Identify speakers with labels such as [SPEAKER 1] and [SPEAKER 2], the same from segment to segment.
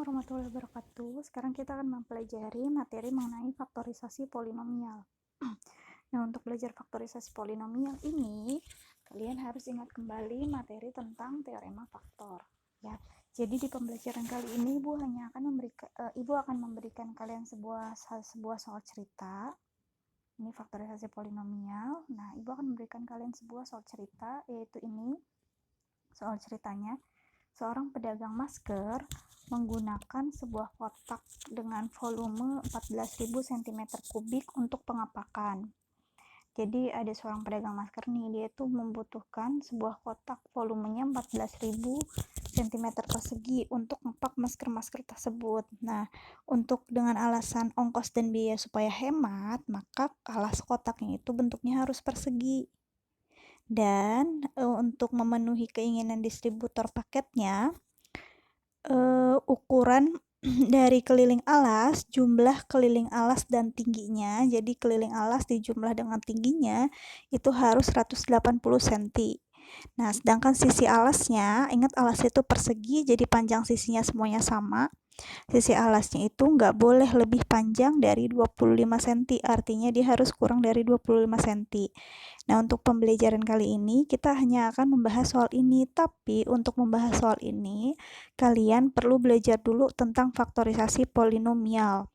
[SPEAKER 1] warahmatullahi wabarakatuh. Sekarang kita akan mempelajari materi mengenai faktorisasi polinomial. Nah, untuk belajar faktorisasi polinomial ini, kalian harus ingat kembali materi tentang teorema faktor. Ya, jadi di pembelajaran kali ini Ibu akan memberikan kalian sebuah soal cerita. Ini faktorisasi polinomial. Nah, Ibu akan memberikan kalian sebuah soal cerita, yaitu ini soal ceritanya. Seorang pedagang masker menggunakan sebuah kotak dengan volume 14.000 cm3 untuk pengapakan. Jadi ada seorang pedagang masker nih, dia itu membutuhkan sebuah kotak volumenya 14.000 cm persegi untuk ngepak masker-masker tersebut. Nah, untuk dengan alasan ongkos dan biaya supaya hemat, maka alas kotaknya itu bentuknya harus persegi. Dan untuk memenuhi keinginan distributor paketnya, ukuran dari keliling alas, jumlah keliling alas dan tingginya, jadi keliling alas dijumlah dengan tingginya itu harus 180 cm. Nah, sedangkan sisi alasnya, ingat alas itu persegi, jadi panjang sisinya semuanya sama. Sisi alasnya itu nggak boleh lebih panjang dari 25 cm, artinya dia harus kurang dari 25 cm. Nah, untuk pembelajaran kali ini kita hanya akan membahas soal ini, tapi untuk membahas soal ini kalian perlu belajar dulu tentang faktorisasi polinomial.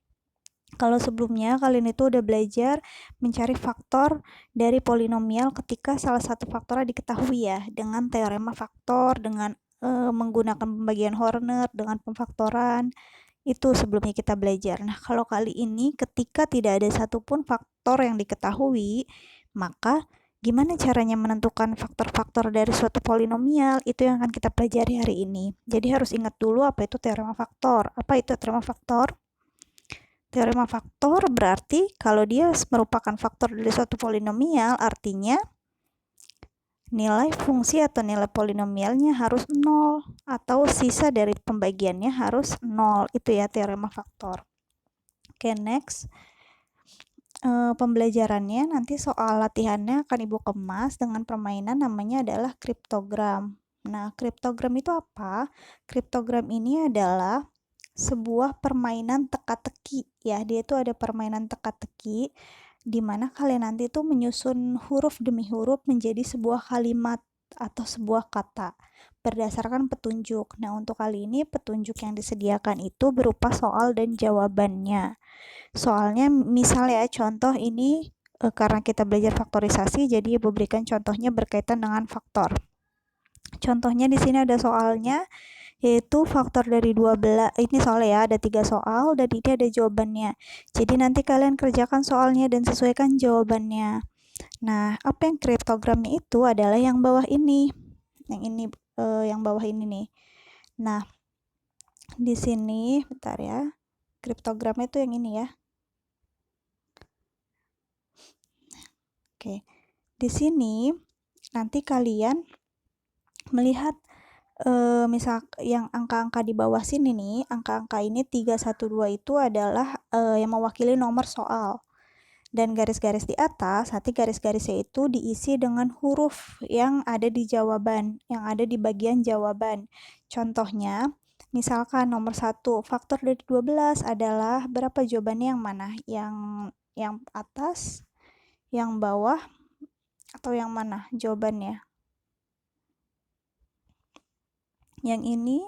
[SPEAKER 1] Kalau sebelumnya kalian itu udah belajar mencari faktor dari polinomial ketika salah satu faktornya diketahui ya, dengan teorema faktor, dengan menggunakan pembagian Horner, dengan pemfaktoran. Itu sebelumnya kita belajar. Nah, kalau kali ini ketika tidak ada satupun faktor yang diketahui, maka gimana caranya menentukan faktor-faktor dari suatu polinomial? Itu yang akan kita pelajari hari ini. Jadi harus ingat dulu apa itu teorema faktor. Apa itu teorema faktor? Teorema faktor berarti kalau dia merupakan faktor dari suatu polinomial, artinya nilai fungsi atau nilai polinomialnya harus 0 atau sisa dari pembagiannya harus 0. Itu ya teorema faktor. Oke, next. Pembelajarannya nanti soal latihannya akan Ibu kemas dengan permainan namanya adalah kriptogram. Nah, kriptogram itu apa? Kriptogram ini adalah sebuah permainan teka-teki ya. Dia itu ada permainan teka-teki di mana kalian nanti tuh menyusun huruf demi huruf menjadi sebuah kalimat atau sebuah kata berdasarkan petunjuk. Nah, untuk kali ini petunjuk yang disediakan itu berupa soal dan jawabannya. Soalnya misalnya contoh ini karena kita belajar faktorisasi, jadi Ibu berikan contohnya berkaitan dengan faktor. Contohnya di sini ada soalnya, yaitu faktor dari 12, ini soalnya ya, ada 3 soal dan ini ada jawabannya. Jadi nanti kalian kerjakan soalnya dan sesuaikan jawabannya. Nah, apa yang kriptogramnya itu adalah yang bawah ini. Yang ini yang bawah ini nih. Nah, di sini bentar ya. Kriptogramnya itu yang ini ya. Oke. Di sini nanti kalian melihat misal yang angka-angka di bawah sini nih, angka-angka ini 312 itu adalah yang mewakili nomor soal. Dan garis-garis di atas, nanti garis-garisnya itu diisi dengan huruf yang ada di jawaban, yang ada di bagian jawaban. Contohnya, misalkan nomor 1, faktor dari 12 adalah berapa jawabannya yang mana? Yang atas, yang bawah, atau yang mana jawabannya? Yang ini?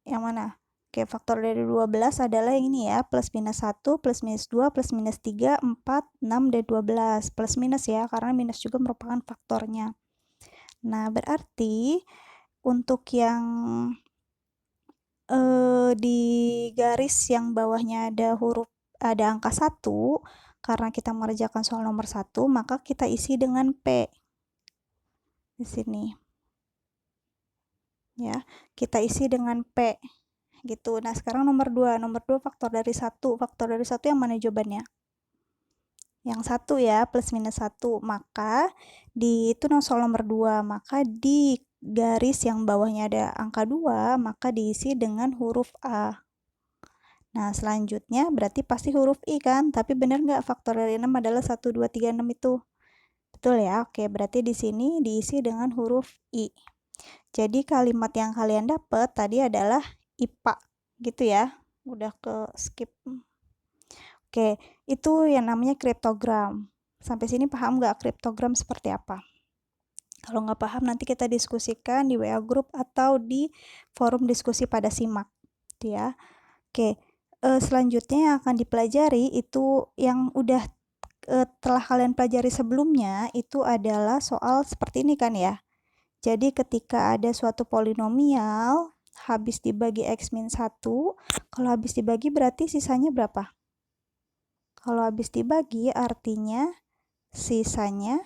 [SPEAKER 1] Yang mana? Oke, faktor dari 12 adalah yang ini ya, plus minus 1, plus minus 2, plus minus 3, 4, 6, dan 12. Plus minus ya, karena minus juga merupakan faktornya. Nah, berarti untuk yang di garis yang bawahnya ada angka 1, karena kita mengerjakan soal nomor 1, maka kita isi dengan P. Di sini. Ya, kita isi dengan P. Gitu. Nah, sekarang nomor 2 faktor dari 1 yang mana jawabannya? Yang 1 ya, plus minus 1. Maka itu soal nomor 2, maka di garis yang bawahnya ada angka 2, maka diisi dengan huruf A. Nah, selanjutnya berarti pasti huruf I kan? Tapi benar nggak faktor dari 6 adalah 1, 2, 3, 6 itu? Betul ya? Oke, berarti di sini diisi dengan huruf I. Jadi kalimat yang kalian dapat tadi adalah IPA gitu ya. Udah ke skip. Oke, itu yang namanya kriptogram. Sampai sini paham nggak kriptogram seperti apa? Kalau nggak paham nanti kita diskusikan di WA group atau di forum diskusi pada SIMAK. Gitu ya. Oke, selanjutnya yang akan dipelajari itu yang udah telah kalian pelajari sebelumnya itu adalah soal seperti ini kan ya. Jadi ketika ada suatu polinomial habis dibagi x-1, kalau habis dibagi berarti sisanya berapa? Kalau habis dibagi artinya sisanya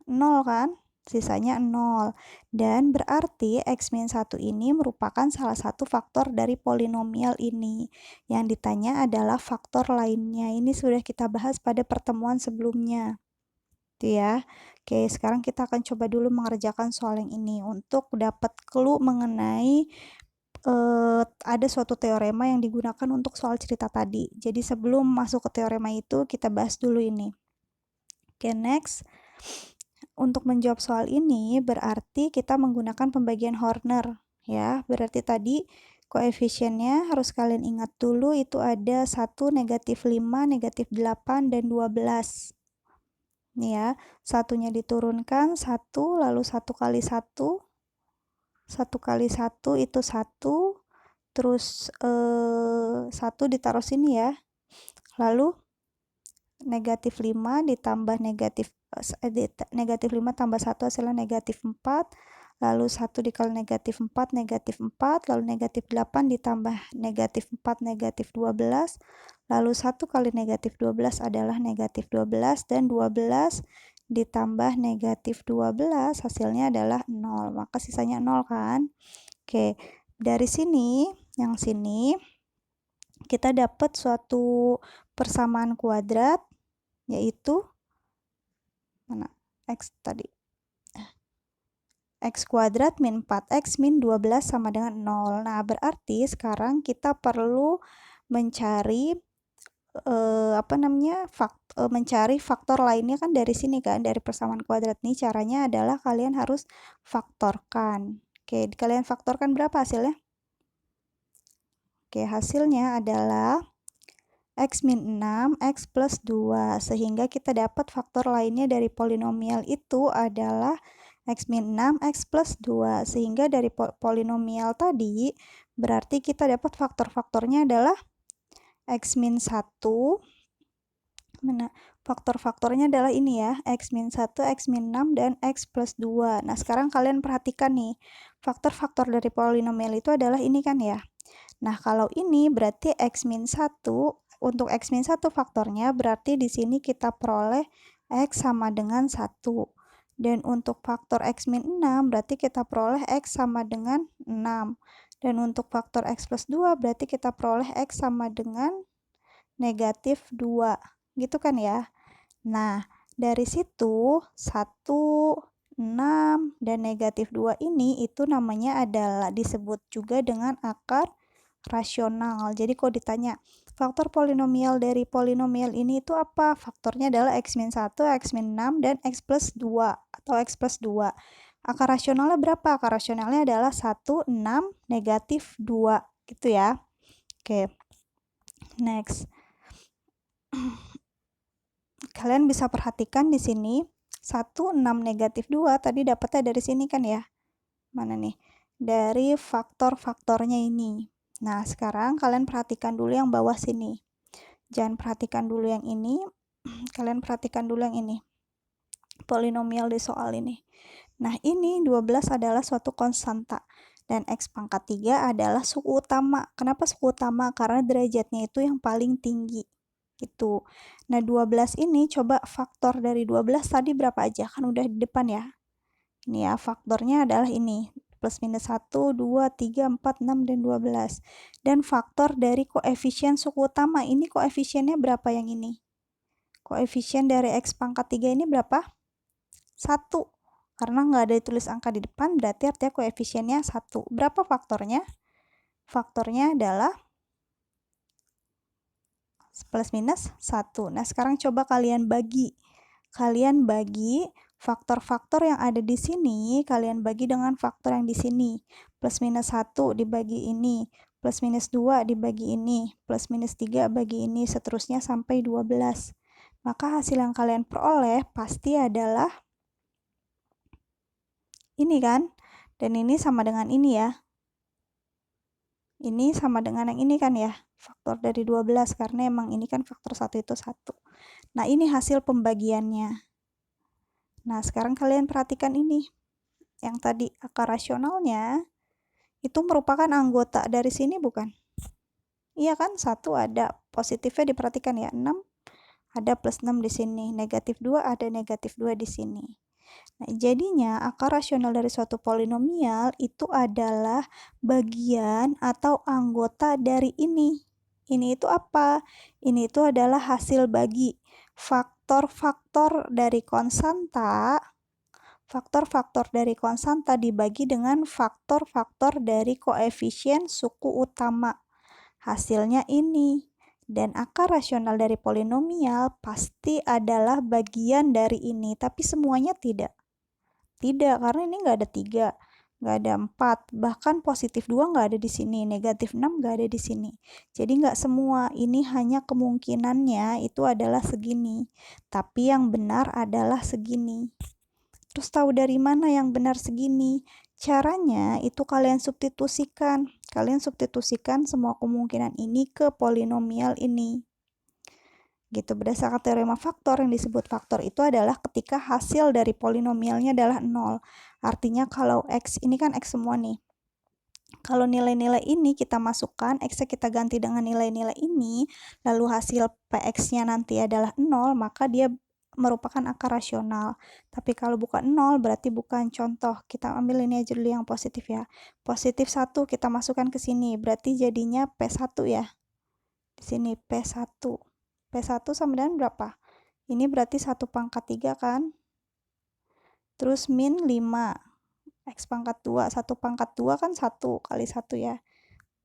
[SPEAKER 1] 0 kan? Sisanya 0. Dan berarti x-1 ini merupakan salah satu faktor dari polinomial ini. Yang ditanya adalah faktor lainnya. Ini sudah kita bahas pada pertemuan sebelumnya. Itu ya. Oke, sekarang kita akan coba dulu mengerjakan soal yang ini untuk dapat clue mengenai ada suatu teorema yang digunakan untuk soal cerita tadi. Jadi sebelum masuk ke teorema itu, kita bahas dulu ini. Oke, next. Untuk menjawab soal ini berarti kita menggunakan pembagian Horner ya. Berarti tadi koefisiennya harus kalian ingat dulu itu ada 1, negatif 5, negatif 8, dan 12. Nih ya, satunya diturunkan 1, lalu 1 kali 1, 1 kali 1 itu 1, terus 1 ditaruh sini ya, lalu negatif 5 ditambah negatif 5 tambah 1 hasilnya negatif 4, lalu 1 dikali negatif 4, negatif 4, lalu negatif 8 ditambah negatif 4, negatif 12, lalu 1 kali negatif 12 adalah negatif 12, dan 12 ditambah negatif 12 hasilnya adalah 0, maka sisanya 0 kan. Oke, dari sini, yang sini kita dapat suatu persamaan kuadrat, yaitu mana x tadi, x kuadrat min 4x min 12 sama dengan 0. Nah, berarti sekarang kita perlu mencari mencari faktor lainnya kan dari sini kan, dari persamaan kuadrat nih. Caranya adalah kalian harus faktorkan. Oke, kalian faktorkan berapa hasilnya? Oke, hasilnya adalah x min 6, x plus 2. Sehingga kita dapat faktor lainnya dari polinomial itu adalah x min 6, x plus 2. Sehingga dari polinomial tadi, berarti kita dapat faktor-faktornya adalah x min 1. Faktor-faktornya adalah ini ya, x min 1, x min 6, dan x plus 2. Nah, sekarang kalian perhatikan nih, faktor-faktor dari polinomial itu adalah ini kan ya. Nah, kalau ini berarti x min 1, untuk x min 1 faktornya berarti di sini kita peroleh x sama dengan 1. Dan untuk faktor x min 6 berarti kita peroleh x sama dengan 6. Dan untuk faktor x plus 2 berarti kita peroleh x sama dengan negatif 2. Gitu kan ya. Nah, dari situ 1, 6, dan negatif 2 ini itu namanya adalah disebut juga dengan akar rasional. Jadi kalau ditanya faktor polinomial dari polinomial ini itu apa? Faktornya adalah x min 1, x min 6, dan x plus 2 atau x plus 2. Akar rasionalnya berapa? Akar rasionalnya adalah 1, 6, negatif 2. Gitu ya. Oke. Next. Kalian bisa perhatikan di sini 1, 6, negatif 2 tadi dapatnya dari sini kan ya. Mana nih? Dari faktor-faktornya ini. Nah, sekarang kalian perhatikan dulu yang bawah sini. Jangan perhatikan dulu yang ini. Kalian perhatikan dulu yang ini. Polinomial di soal ini. Nah, ini 12 adalah suatu konstanta. Dan x pangkat 3 adalah suku utama. Kenapa suku utama? Karena derajatnya itu yang paling tinggi. Gitu. Nah, 12 ini coba faktor dari 12 tadi berapa aja? Kan udah di depan ya. Ini ya, faktornya adalah ini. Plus minus 1, 2, 3, 4, 6, dan 12. Dan faktor dari koefisien suku utama. Ini koefisiennya berapa yang ini? Koefisien dari x pangkat 3 ini berapa? 1. Karena nggak ada tulis angka di depan, berarti artinya koefisiennya 1. Berapa faktornya? Faktornya adalah plus minus 1. Nah, sekarang coba kalian bagi. Kalian bagi Faktor-faktor yang ada di sini kalian bagi dengan faktor yang di sini. Plus minus 1 dibagi ini, plus minus 2 dibagi ini, plus minus 3 bagi ini, seterusnya sampai 12. Maka hasil yang kalian peroleh pasti adalah ini kan? Dan ini sama dengan ini ya. Ini sama dengan yang ini kan ya. Faktor dari 12 karena emang ini kan faktor 1 itu 1. Nah, ini hasil pembagiannya. Nah, sekarang kalian perhatikan ini. Yang tadi akar rasionalnya itu merupakan anggota dari sini bukan? Iya kan? 1 ada. Positifnya diperhatikan ya. 6 ada plus 6 di sini. Negatif 2 ada negatif 2 di sini. Nah, jadinya akar rasional dari suatu polinomial itu adalah bagian atau anggota dari ini. Ini itu apa? Ini itu adalah hasil bagi faktor-faktor dari konstanta. Faktor-faktor dari konstanta dibagi dengan faktor-faktor dari koefisien suku utama. Hasilnya ini. Dan akar rasional dari polinomial pasti adalah bagian dari ini, tapi semuanya tidak. Tidak, karena ini nggak ada 3, nggak ada 4, bahkan positif 2 nggak ada di sini, negatif 6 nggak ada di sini. Jadi nggak semua, ini hanya kemungkinannya itu adalah segini. Tapi yang benar adalah segini. Terus tahu dari mana yang benar segini? Caranya itu kalian substitusikan. Kalian substitusikan semua kemungkinan ini ke polinomial ini. Gitu, berdasarkan teorema faktor, yang disebut faktor itu adalah ketika hasil dari polinomialnya adalah 0. Artinya kalau X, ini kan X semua nih. Kalau nilai-nilai ini kita masukkan, X-nya kita ganti dengan nilai-nilai ini, lalu hasil PX-nya nanti adalah 0, maka dia merupakan akar rasional. Tapi kalau bukan 0, berarti bukan. Contoh, kita ambil ini aja dulu yang positif ya. Positif 1 kita masukkan ke sini, berarti jadinya P1 ya. Di sini P1. P1 sama dengan berapa? Ini berarti 1 pangkat 3 kan? Terus min 5. X pangkat 2. 1 pangkat 2 kan 1 kali 1 ya.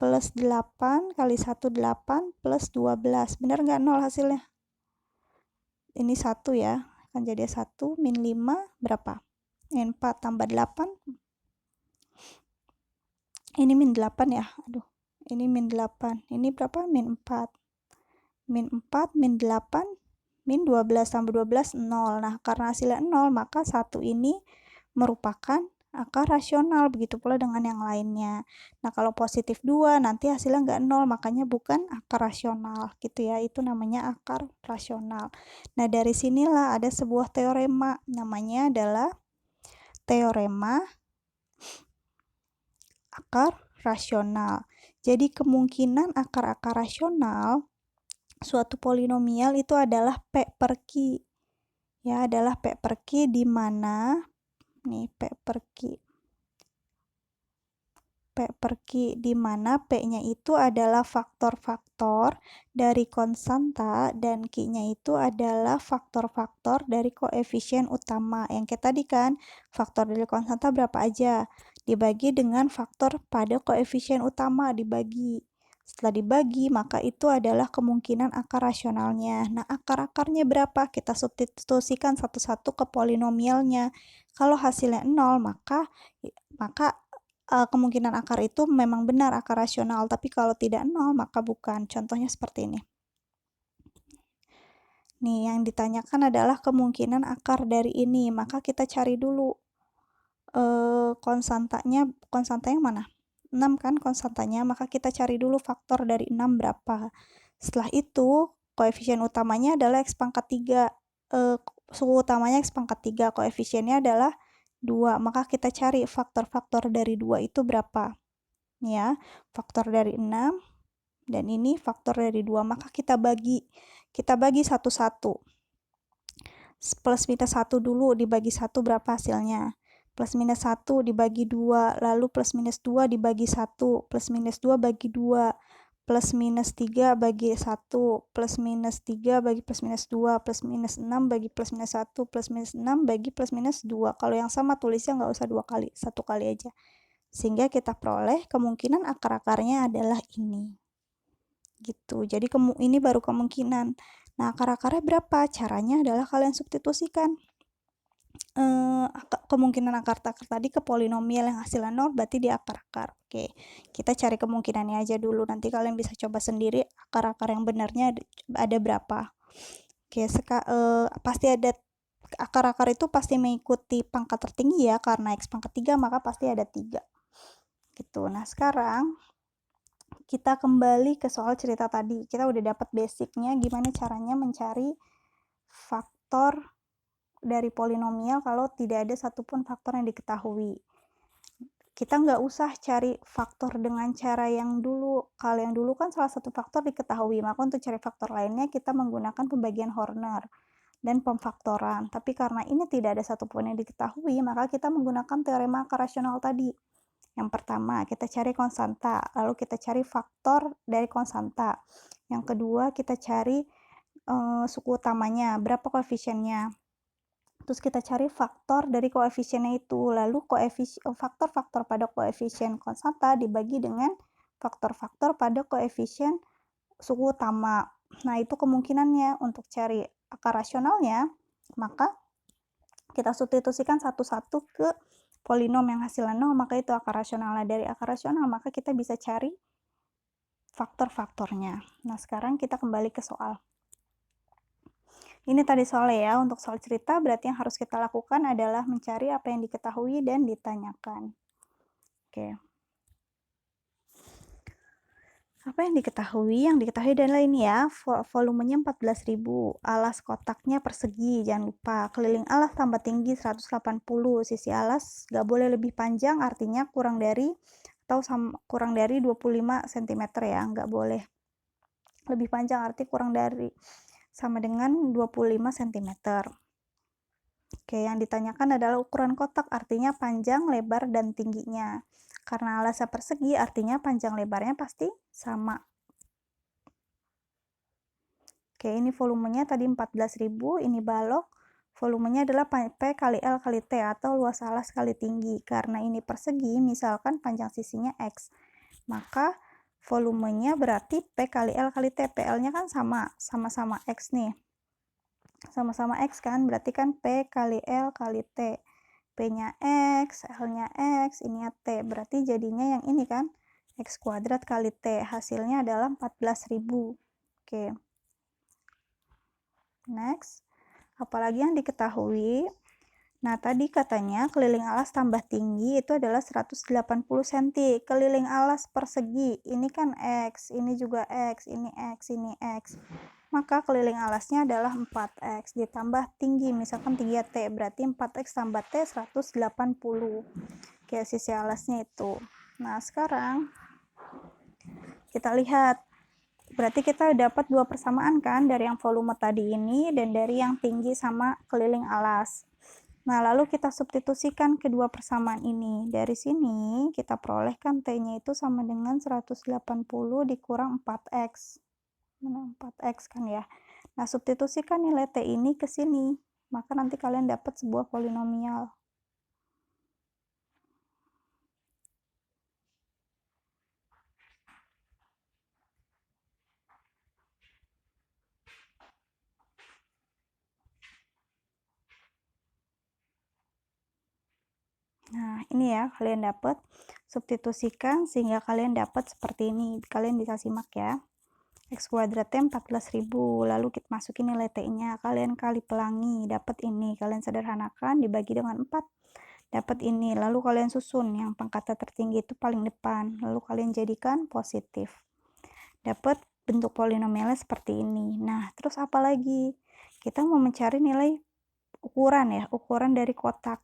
[SPEAKER 1] Plus 8 kali 1, 8 plus 12. Benar nggak 0 hasilnya? Ini 1 ya. Akan jadi 1 min 5 berapa? Min 4 tambah 8. Ini min 8 ya. Aduh. Ini min 8. Ini berapa? Min 4. Min 4 min 8 min 12 tambah 12 0. Nah, karena hasilnya 0, maka 1 ini merupakan akar rasional, begitu pula dengan yang lainnya. Nah, kalau positif 2 nanti hasilnya nggak 0, makanya bukan akar rasional gitu ya, itu namanya akar rasional. Nah, dari sinilah ada sebuah teorema, namanya adalah teorema akar rasional. Jadi kemungkinan akar-akar rasional suatu polinomial itu adalah P per Q. Ya, adalah P per Q di mana nih P per Q. P per Q di mana P-nya itu adalah faktor-faktor dari konstanta dan Q-nya itu adalah faktor-faktor dari koefisien utama. Yang kayak tadi kan, faktor dari konstanta berapa aja? Dibagi dengan faktor pada koefisien utama, dibagi. Setelah dibagi, maka itu adalah kemungkinan akar rasionalnya. Nah, akar-akarnya berapa? Kita substitusikan satu-satu ke polinomialnya. Kalau hasilnya 0, maka kemungkinan akar itu memang benar akar rasional, tapi kalau tidak 0 maka bukan. Contohnya seperti ini. Nih, yang ditanyakan adalah kemungkinan akar dari ini, maka kita cari dulu konstantanya yang mana? 6 kan konstantanya, maka kita cari dulu faktor dari 6 berapa. Setelah itu, koefisien utamanya adalah X pangkat 3. Suku utamanya X pangkat 3, koefisiennya adalah 2, maka kita cari faktor-faktor dari 2 itu berapa. Ya, faktor dari 6 dan ini faktor dari 2, maka kita bagi satu-satu. Plus minus 1 dulu dibagi 1 berapa hasilnya? Plus minus 1 dibagi 2, lalu plus minus 2 dibagi 1, plus minus 2 bagi 2, plus minus 3 bagi 1, plus minus 3 bagi plus minus 2, plus minus 6 bagi plus minus 1, plus minus 6 bagi plus minus 2. Kalau yang sama tulisnya nggak usah 2 kali, 1 kali aja. Sehingga kita peroleh kemungkinan akar-akarnya adalah ini. Gitu. Jadi ini baru kemungkinan. Nah, akar-akarnya berapa? Caranya adalah kalian substitusikan. kemungkinan akar-akar tadi ke polinomial yang hasilnya 0 berarti di akar-akar. Oke, kita cari kemungkinannya aja dulu. Nanti kalian bisa coba sendiri akar-akar yang benarnya ada berapa. Oke, pasti ada akar-akar itu pasti mengikuti pangkat tertinggi ya, karena X pangkat 3 maka pasti ada 3. Gitu. Nah, sekarang kita kembali ke soal cerita tadi. Kita udah dapat basicnya gimana caranya mencari faktor dari polinomial kalau tidak ada satupun faktor yang diketahui. Kita nggak usah cari faktor dengan cara yang dulu. Kalau yang dulu kan salah satu faktor diketahui, maka untuk cari faktor lainnya kita menggunakan pembagian Horner dan pemfaktoran. Tapi karena ini tidak ada satupun yang diketahui, maka kita menggunakan teorema akar rasional tadi. Yang pertama, kita cari konstanta, lalu kita cari faktor dari konstanta. Yang kedua, kita cari suku utamanya, berapa koefisiennya. Terus kita cari faktor dari koefisiennya itu, lalu faktor-faktor pada koefisien konstanta dibagi dengan faktor-faktor pada koefisien suku utama. Nah, itu kemungkinannya untuk cari akar rasionalnya, maka kita substitusikan satu-satu ke polinom yang hasilnya 0, maka itu akar rasionalnya. Dari akar rasional, maka kita bisa cari faktor-faktornya. Nah, sekarang kita kembali ke soal. Ini tadi soalnya ya, untuk soal cerita berarti yang harus kita lakukan adalah mencari apa yang diketahui dan ditanyakan. Oke. Apa yang diketahui? Yang diketahui adalah ini ya, volumenya 14.000, alas kotaknya persegi, jangan lupa. Keliling alas tambah tinggi 180, sisi alas nggak boleh lebih panjang, artinya kurang dari 25 cm ya, nggak boleh lebih panjang, arti kurang dari sama dengan 25 cm. Oke, yang ditanyakan adalah ukuran kotak, artinya panjang, lebar, dan tingginya. Karena alasnya persegi, artinya panjang lebarnya pasti sama. Oke, ini volumenya tadi 14.000, ini balok. Volumenya adalah P kali L kali T atau luas alas kali tinggi. Karena ini persegi, misalkan panjang sisinya X. Maka volumenya berarti P kali L kali T. PL-nya kan sama-sama X nih. Sama-sama X kan, berarti kan P kali L kali T. P-nya X, L-nya X, ini T. Berarti jadinya yang ini kan, X kuadrat kali T. Hasilnya adalah 14.000. Oke. Next. Apalagi yang diketahui? Nah, tadi katanya keliling alas tambah tinggi itu adalah 180 cm. Keliling alas persegi, ini kan X, ini juga X, ini X, ini X. Maka keliling alasnya adalah 4X ditambah tinggi, misalkan 3T, berarti 4X tambah T 180. Oke, sisi alasnya itu. Nah, sekarang kita lihat. Berarti kita dapat dua persamaan kan, dari yang volume tadi ini dan dari yang tinggi sama keliling alas. Nah, lalu kita substitusikan kedua persamaan ini. Dari sini kita perolehkan T-nya itu sama dengan 180 dikurang 4X. 4X kan ya. Nah, substitusikan nilai T ini ke sini. Maka nanti kalian dapat sebuah polinomial. Nah, ini ya, kalian dapat substitusikan sehingga kalian dapat seperti ini. Kalian bisa simak ya. X kuadrat T 14.000, lalu kita masukin nilai T-nya, kalian kali pelangi, dapat ini. Kalian sederhanakan, dibagi dengan 4, dapat ini. Lalu kalian susun, yang pangkatnya tertinggi itu paling depan. Lalu kalian jadikan positif. Dapat bentuk polinomialnya seperti ini. Nah, terus apa lagi? Kita mau mencari nilai ukuran ya, ukuran dari kotak.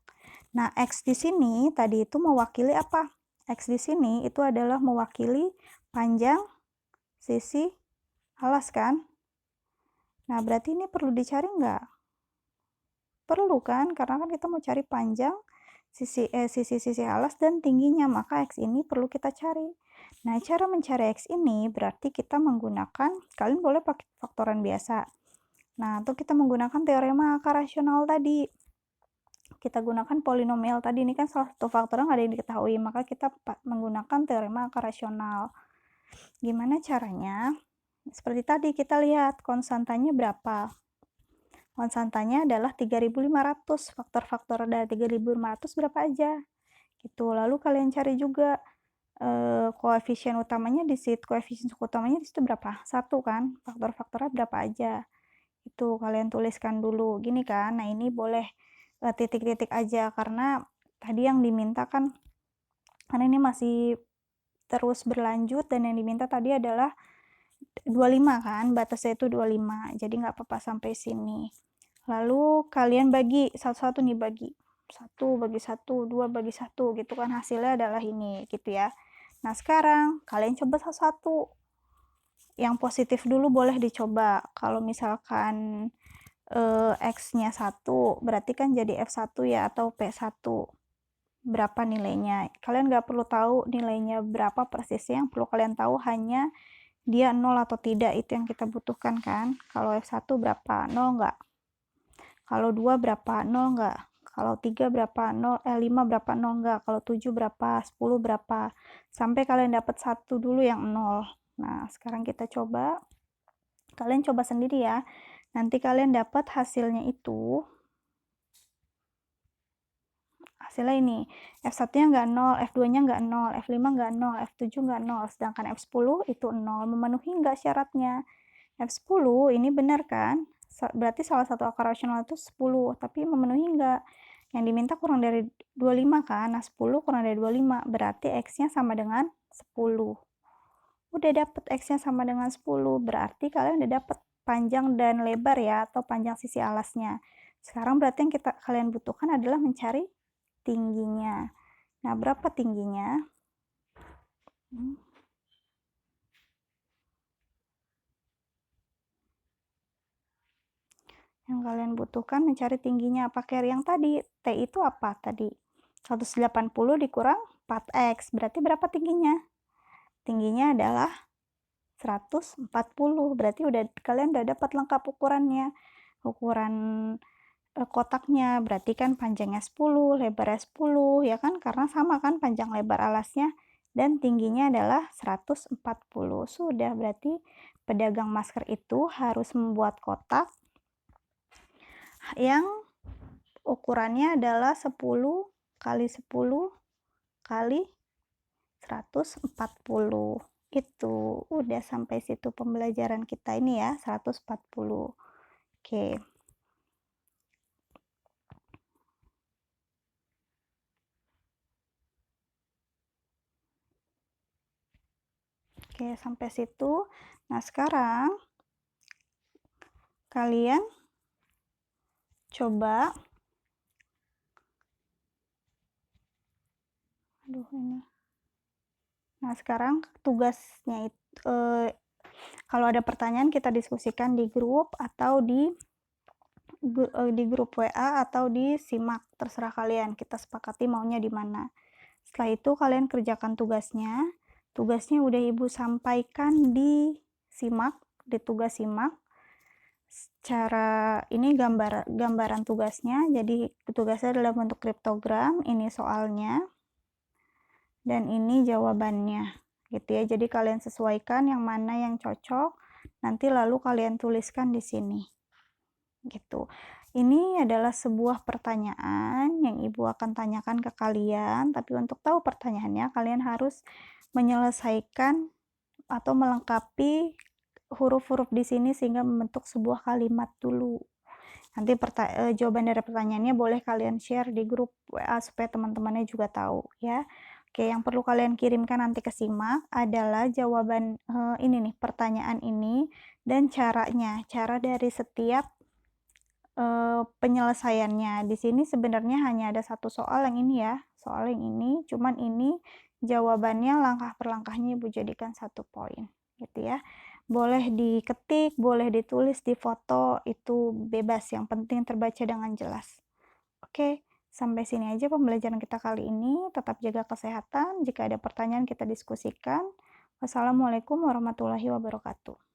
[SPEAKER 1] Nah, X di sini tadi itu mewakili apa? X di sini itu adalah mewakili panjang sisi alas kan? Nah, berarti ini perlu dicari nggak? Perlu kan? Karena kan kita mau cari panjang sisi alas dan tingginya, maka X ini perlu kita cari. Nah, cara mencari X ini berarti kita menggunakan, kalian boleh pakai faktoran biasa. Nah, atau kita menggunakan teorema akar rasional tadi. Kita gunakan polinomial tadi, ini kan salah satu faktor yang ada yang diketahui, maka kita menggunakan teorema akar rasional. Gimana caranya? Seperti tadi kita lihat konstantanya berapa. konstantanya adalah 3.500. Faktor-faktor dari 3.500 berapa aja? Gitu. Lalu kalian cari juga koefisien utamanya di situ, berapa? 1 kan? Faktor-faktornya berapa aja? Itu kalian tuliskan dulu. Gini kan. Nah, ini boleh titik-titik aja karena tadi yang diminta kan, karena ini masih terus berlanjut dan yang diminta tadi adalah 25 kan, batasnya itu 25, jadi nggak apa-apa sampai sini. Lalu kalian bagi satu-satu nih, bagi 1 bagi 1, 2 bagi 1 gitu kan, hasilnya adalah ini gitu ya. Nah, sekarang kalian coba satu-satu. Yang positif dulu boleh dicoba. Kalau misalkan X-nya 1, berarti kan jadi F1 ya, atau P1. Berapa nilainya? Kalian nggak perlu tahu nilainya berapa persisnya, yang perlu kalian tahu hanya dia 0 atau tidak, itu yang kita butuhkan kan. Kalau F1 berapa? 0 nggak? Kalau 2 berapa? 0 nggak? Kalau 3 berapa? 5 berapa? 0 nggak? Kalau 7 berapa? 10 berapa? Sampai kalian dapat 1 dulu yang 0. Nah, sekarang kita coba. Kalian coba sendiri ya. Nanti kalian dapat hasilnya itu. Hasilnya ini, F1-nya nggak 0, F2-nya nggak 0, F5 nggak 0, F7 nggak 0, sedangkan F10 itu 0. Memenuhi nggak syaratnya? F10 ini benar kan? Berarti salah satu akar rasional itu 10, tapi memenuhi nggak? Yang diminta kurang dari 25 kan? Nah, 10 kurang dari 25, berarti X-nya sama dengan 10. Udah dapet X-nya sama dengan 10, berarti kalian udah dapet panjang dan lebar ya, atau panjang sisi alasnya. Sekarang berarti yang kalian butuhkan adalah mencari tingginya. Nah, berapa tingginya? Yang kalian butuhkan mencari tingginya. Pakai yang tadi. T itu apa tadi? 180 dikurang 4X. Berarti berapa tingginya? Tingginya adalah 140. Berarti kalian udah dapat lengkap ukurannya. Ukuran kotaknya, berarti kan panjangnya 10, lebarnya 10, ya kan? Karena sama kan panjang lebar alasnya, dan tingginya adalah 140. Sudah, berarti pedagang masker itu harus membuat kotak yang ukurannya adalah 10 kali 10 kali 140. Itu udah sampai situ pembelajaran kita ini ya, 140. Oke. Oke, sampai situ. Nah, sekarang kalian coba, ini. Nah, sekarang tugasnya itu, kalau ada pertanyaan kita diskusikan di grup atau di grup WA atau di simak, terserah kalian, kita sepakati maunya di mana. Setelah itu kalian kerjakan tugasnya. Tugasnya udah Ibu sampaikan di simak, di tugas simak. Cara ini gambaran tugasnya. Jadi tugasnya adalah bentuk kriptogram, ini soalnya, dan ini jawabannya. Gitu ya. Jadi kalian sesuaikan yang mana yang cocok, nanti lalu kalian tuliskan di sini. Gitu. Ini adalah sebuah pertanyaan yang Ibu akan tanyakan ke kalian, tapi untuk tahu pertanyaannya kalian harus menyelesaikan atau melengkapi huruf-huruf di sini sehingga membentuk sebuah kalimat dulu. Nanti jawaban dari pertanyaannya boleh kalian share di grup WA supaya teman-temannya juga tahu ya. Oke, yang perlu kalian kirimkan nanti ke simak adalah jawaban ini nih, pertanyaan ini dan caranya, cara dari setiap penyelesaiannya. Di sini sebenarnya hanya ada satu soal yang ini ya, soal yang ini, cuman ini jawabannya langkah per langkahnya Ibu jadikan 1 poin, gitu ya. Boleh diketik, boleh ditulis, difoto, itu bebas, yang penting terbaca dengan jelas. Oke, sampai sini aja pembelajaran kita kali ini. Tetap jaga kesehatan, jika ada pertanyaan kita diskusikan. Wassalamualaikum warahmatullahi wabarakatuh.